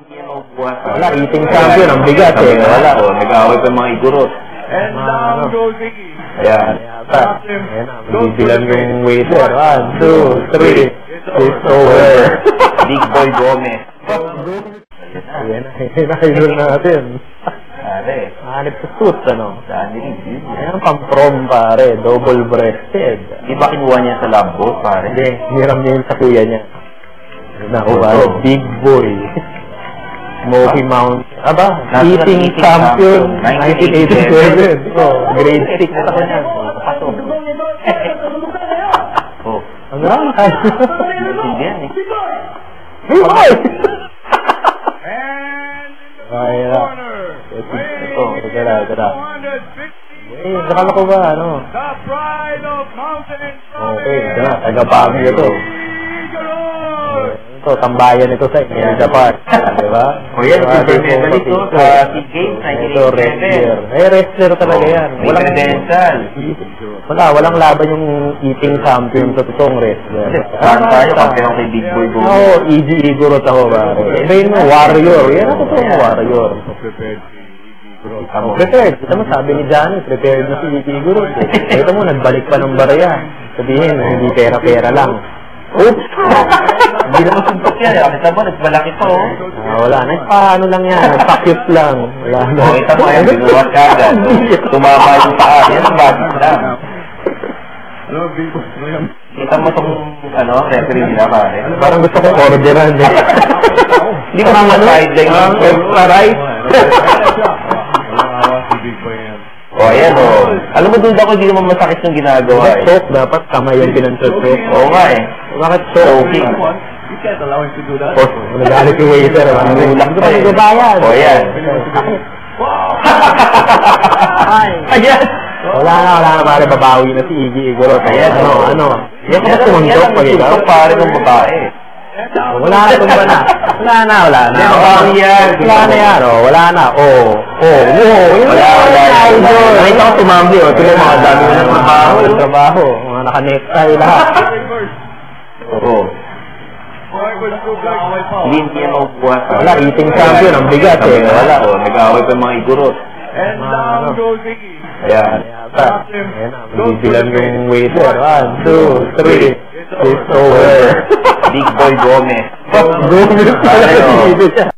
Wala, eating champion, ang bigat eh. Wala, nag-away pa yung mga igurot. Ayan, ayan na, magbibilan yung waiter. 1, 2, 3, it's over. Big Boy Gomez. Ayan na, idol natin. Pare. Hanip sa suit, ano? Ayan, Ayan, pang-prom, pare. Double-breasted. Di ba kinuha niya sa lab boat, pare? Hindi, hiram niya yun sa kuya niya. Ayan na, pare, big boy. Smoky Mountain. Aba, eating champion, 1987. Grade 6 ako niyan. Pasok. Oh. Ang rakas. Hindi yan eh. Hey, boy! And in the corner, Ito na. Eh, nakala ko ba, ano? the pride of Mountain Okay, ito na, taga-Baguio ito. Ito, tambayan ito sa Japan. Diba? O yan, silver medalist ito sa SEA Games, Ito, wrestler. Eh, wrestler talaga yan. May credential. Walang laban yung eating champion sa totoong wrestler. Saan tayo, kampiyon kay Big Boy Gomez. Oo, Easy Igorot ako ba? Iba yung warrior. Yan ang totoong warrior. Prepared. Kita mo, sabi ni Johnny, prepared na si Easy Igorot. Ito mo, nagbalik pa ng barya. Sabihin, hindi pera-pera lang. Oops! Hindi naman suntok yan. Kita mo, nagbalaki pa oh. Wala na. Paano lang yan? Nagpa-cute lang. Wala na. O, kita mo yan, binuwat ka agad. Tumama yung paa. Yan ang bagay lang. Kita mo itong, referee nila pare. Parang gusto kong orderan. Hindi ko naman sideline lang. Extra rice. O, ayan o. Alam mo, doon ako, hindi naman masakit yung ginagawa eh. Soap, dapat kamay yung pinansoap. Oo nga eh. Bakit soap? Soaking. Nagalit yung waiter. Nagulak pa eh. Nagbabayad. O, ayan. Ayan. Wala na, pare, babawi na si Iggy Igorot. Ayan, ano? Yan ka tumundok pag ikaw? Pare ng babae. Wala na, tumba na. Wala na. Babawi yan. Wala na yan, wala na. Wala. Nakita ko tumambli, tuloy mga dami na ng trabaho. Mga naka-necktie lahat. Oo. Hindi yan mabubuhat. Wala, eating champion, ang bigat eh. Wala, nag-away pa yung mga igurot. And down goes Iggy. Ayan. Ayan na, magbibilan yung waiter. 1, 2, 3, it's over. Big Boy Gomez. Gomez.